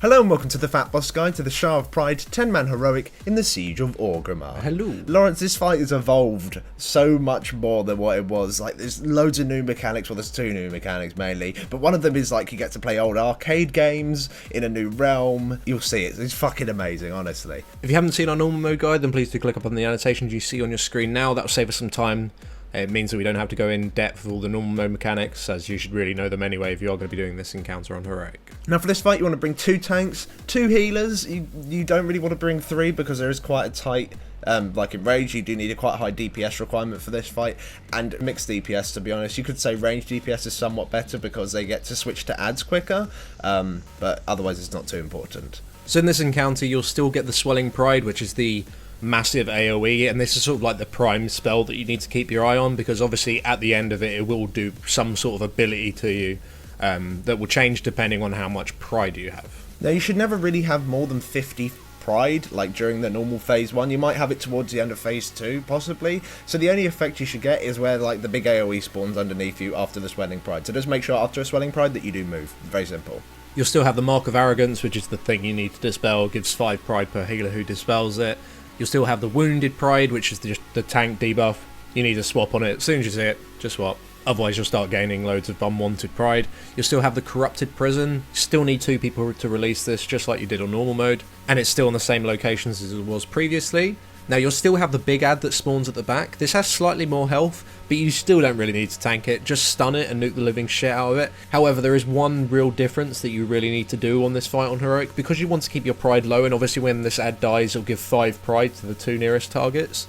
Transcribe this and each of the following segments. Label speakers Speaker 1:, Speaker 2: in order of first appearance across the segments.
Speaker 1: Hello and welcome to the FatBoss Guide to the Shah of Pride 10-man heroic in the Siege of Orgrimmar.
Speaker 2: Hello.
Speaker 1: Lawrence, this fight has evolved so much more than what it was. Like, there's loads of new mechanics, well there's two new mechanics mainly, but one of them is like you get to play old arcade games in a new realm. You'll see it, it's fucking amazing, honestly.
Speaker 2: If you haven't seen our normal mode guide, then please do click up on the annotations you see on your screen now. That'll save us some time. It means that we don't have to go in depth with all the normal mode mechanics, as you should really know them anyway if you are going to be doing this encounter on Heroic.
Speaker 1: Now for this fight you want to bring 2 tanks, 2 healers. You don't really want to bring 3 because there is quite a tight, like in Rage you do need a quite high DPS requirement for this fight, and mixed DPS to be honest. You could say range DPS is somewhat better because they get to switch to adds quicker, but otherwise it's not too important.
Speaker 2: So in this encounter you'll still get the Swelling Pride, which is the massive AoE, and this is sort of like the prime spell that you need to keep your eye on, because obviously at the end of it it will do some sort of ability to you that will change depending on how much pride you have.
Speaker 1: Now you should never really have more than 50 pride, like during the normal phase 1. You might have it towards the end of phase 2 possibly, so the only effect you should get is where like the big AoE spawns underneath you after the Swelling Pride. So just make sure after a Swelling Pride that you do move. Very simple.
Speaker 2: You'll still have the Mark of Arrogance, which is the thing you need to dispel. It gives 5 pride per healer who dispels it. You'll still have the Wounded Pride, which is just the tank debuff. You need to swap on it. As soon as you see it, just swap. Otherwise you'll start gaining loads of unwanted pride. You'll still have the Corrupted Prison. Still need 2 people to release this, just like you did on normal mode. And it's still in the same locations as it was previously. Now you'll still have the big ad that spawns at the back. This has slightly more health, but you still don't really need to tank it. Just stun it and nuke the living shit out of it. However, there is one real difference that you really need to do on this fight on Heroic. Because you want to keep your pride low, and obviously when this ad dies it'll give 5 pride to the 2 nearest targets.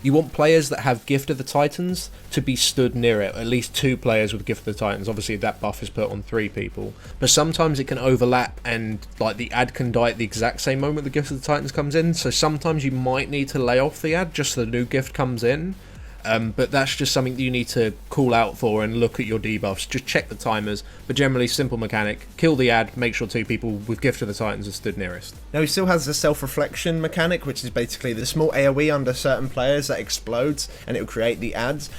Speaker 2: You want players that have Gift of the Titans to be stood near it. At least 2 players with Gift of the Titans. Obviously that buff is put on 3 people. But sometimes it can overlap and like the ad can die at the exact same moment the Gift of the Titans comes in. So sometimes you might need to lay off the ad just so the new gift comes in. But that's just something that you need to call out for and look at your debuffs. Just check the timers, but generally simple mechanic. Kill the ad, make sure 2 people with Gift of the Titans are stood nearest.
Speaker 1: Now he still has the self-reflection mechanic, which is basically the small AoE under certain players that explodes and it will create the ads.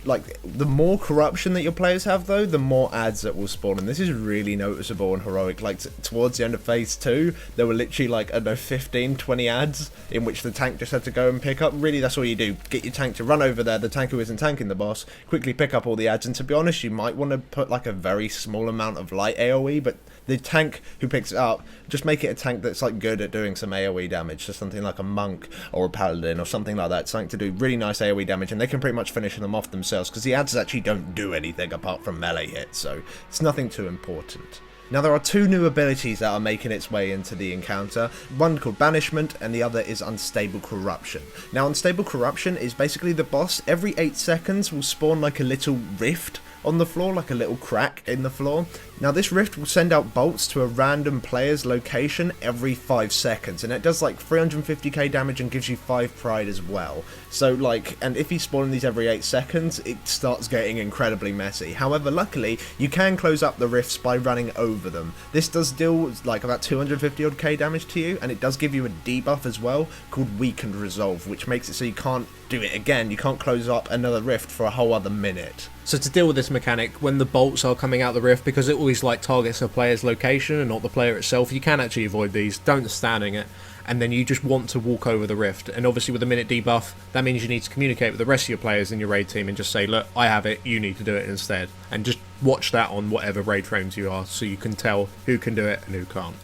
Speaker 1: Like the more corruption that your players have though, the more ads that will spawn, and this is really noticeable in Heroic. Like towards the end of phase 2 there were literally like, I don't know, 15-20 ads in which the tank just had to go and pick up. Really that's all you do, get your tank to run over there, the tank who isn't tanking the boss, quickly pick up all the ads, and to be honest you might want to put like a very small amount of light AoE, but the tank who picks it up, just make it a tank that's like good at doing some AoE damage, so something like a monk or a paladin or something like that, something to do really nice AoE damage, and they can pretty much finish them off themselves because the ads actually don't do anything apart from melee hits, so it's nothing too important. Now there are 2 new abilities that are making its way into the encounter, one called Banishment and the other is Unstable Corruption. Now Unstable Corruption is basically the boss every 8 seconds will spawn like a little rift on the floor, like a little crack in the floor. Now this rift will send out bolts to a random player's location every 5 seconds, and it does like 350k damage and gives you 5 pride as well. So like, and if you spawn these every 8 seconds it starts getting incredibly messy. However, luckily you can close up the rifts by running over them. This does deal like about 250 odd k damage to you, and it does give you a debuff as well called Weakened Resolve, which makes it so you can't do it again. You can't close up another rift for a whole other minute.
Speaker 2: So to deal with this mechanic, when the bolts are coming out the rift, because it always like targets a player's location and not the player itself, you can actually avoid these. Don't stand in it, and then you just want to walk over the rift. And obviously with a minute debuff, that means you need to communicate with the rest of your players in your raid team and just say, look, I have it, you need to do it instead. And just watch that on whatever raid frames you are, so you can tell who can do it and who can't.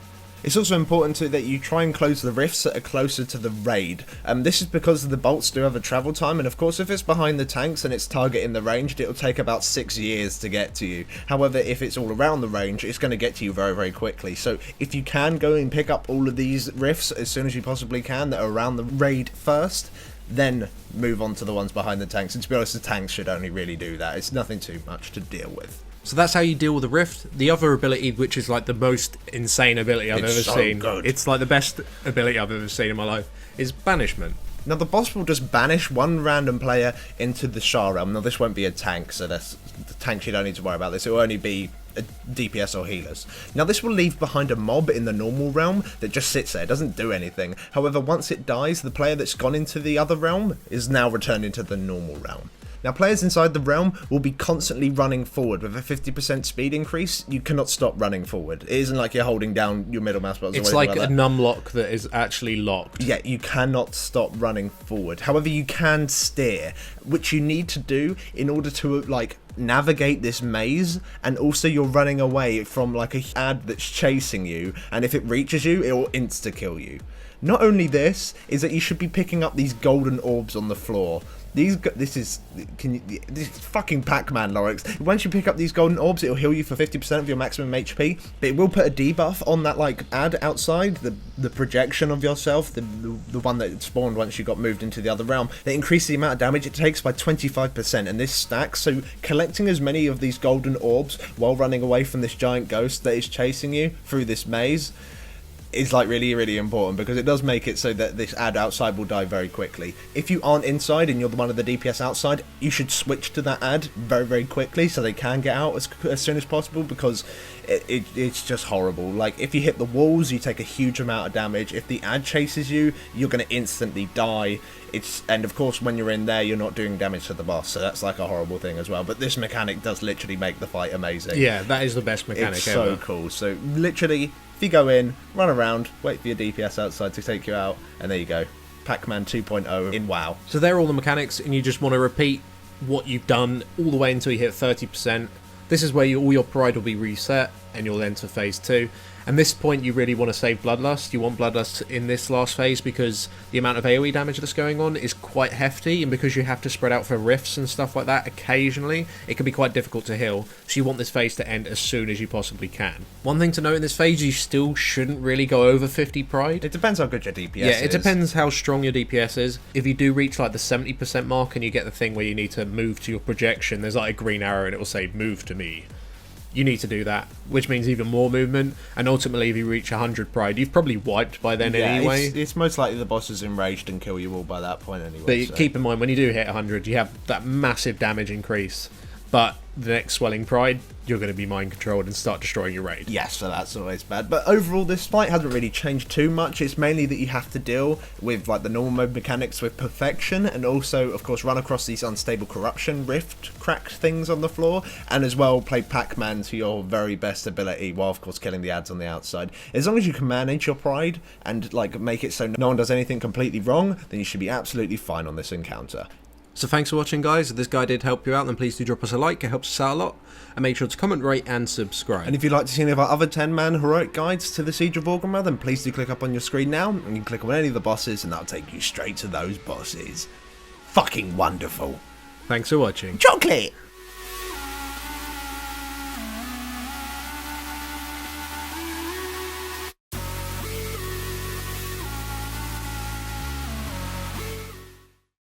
Speaker 1: It's also important too that you try and close the rifts that are closer to the raid. This is because the bolts do have a travel time, and of course if it's behind the tanks and it's targeting the range, it'll take about 6 years to get to you. However, if it's all around the range, it's going to get to you very, very quickly. So if you can go and pick up all of these rifts as soon as you possibly can that are around the raid first, then move on to the ones behind the tanks. And to be honest, the tanks should only really do that. It's nothing too much to deal with.
Speaker 2: So that's how you deal with the rift. The other ability, which is like the most insane ability I've ever seen,
Speaker 1: good.
Speaker 2: It's like the best ability I've ever seen in my life, is Banishment.
Speaker 1: Now the boss will just banish one random player into the Shah realm. Now this won't be a tank, so that's the tanks you don't need to worry about this. It will only be DPS or healers. Now this will leave behind a mob in the normal realm that just sits there, doesn't do anything. However, once it dies, the player that's gone into the other realm is now returned into the normal realm. Now, players inside the realm will be constantly running forward. With a 50% speed increase, you cannot stop running forward. It isn't like you're holding down your middle mouse button.
Speaker 2: It's like a numlock that is actually locked.
Speaker 1: Yeah, you cannot stop running forward. However, you can steer, which you need to do in order to, like, navigate this maze, and also you're running away from, like, a ad that's chasing you, and if it reaches you, it will insta-kill you. Not only this, is that you should be picking up these golden orbs on the floor. This is fucking Pac-Man, Lorix. Once you pick up these golden orbs, it'll heal you for 50% of your maximum HP, but it will put a debuff on that, like, ad outside, the projection of yourself, the one that spawned once you got moved into the other realm. That increases the amount of damage it takes by 25%, and this stacks, so collecting as many of these golden orbs while running away from this giant ghost that is chasing you through this maze is, like, really, really important, because it does make it so that this ad outside will die very quickly. If you aren't inside and you're the one of the DPS outside, you should switch to that ad very, very quickly so they can get out as soon as possible, because it's just horrible. Like, if you hit the walls, you take a huge amount of damage. If the ad chases you, you're going to instantly die. And of course, when you're in there, you're not doing damage to the boss, so that's, like, a horrible thing as well. But this mechanic does literally make the fight amazing.
Speaker 2: Yeah, that is the best mechanic ever.
Speaker 1: It's so cool. So literally, if you go in, run around, wait for your DPS outside to take you out, and there you go. Pac-Man 2.0 in WoW.
Speaker 2: So there are all the mechanics, and you just want to repeat what you've done all the way until you hit 30%. This is where all your pride will be reset, and you'll enter phase 2. And this point, you really want to save Bloodlust. You want Bloodlust in this last phase because the amount of AoE damage that's going on is quite hefty, and because you have to spread out for rifts and stuff like that occasionally, it can be quite difficult to heal. So you want this phase to end as soon as you possibly can. One thing to note in this phase, you still shouldn't really go over 50 pride.
Speaker 1: It depends how good your DPS is.
Speaker 2: Yeah, it depends how strong your DPS is. If you do reach, like, the 70% mark and you get the thing where you need to move to your projection, there's, like, a green arrow and it will say, move to me. You need to do that, which means even more movement, and ultimately if you reach 100 pride, you've probably wiped by then anyway.
Speaker 1: It's most likely the boss is enraged and kill you all by that point anyway.
Speaker 2: But keep in mind, when you do hit 100, you have that massive damage increase, but the next swelling pride, you're going to be mind controlled and start destroying your raid.
Speaker 1: Yes, so that's always bad. But overall, this fight hasn't really changed too much. It's mainly that you have to deal with, like, the normal mode mechanics with perfection, and also, of course, run across these unstable corruption rift cracked things on the floor, and as well play Pac-Man to your very best ability, while of course killing the ads on the outside. As long as you can manage your pride and, like, make it so no one does anything completely wrong, then you should be absolutely fine on this encounter.
Speaker 2: So thanks for watching, guys. If this guide did help you out, then please do drop us a like. It helps us out a lot. And make sure to comment, rate, and subscribe.
Speaker 1: And if you'd like to see any of our other 10-man heroic guides to the Siege of Orgrimmar, then please do click up on your screen now, and you can click on any of the bosses, and that'll take you straight to those bosses. Fucking wonderful.
Speaker 2: Thanks for watching.
Speaker 1: Chocolate!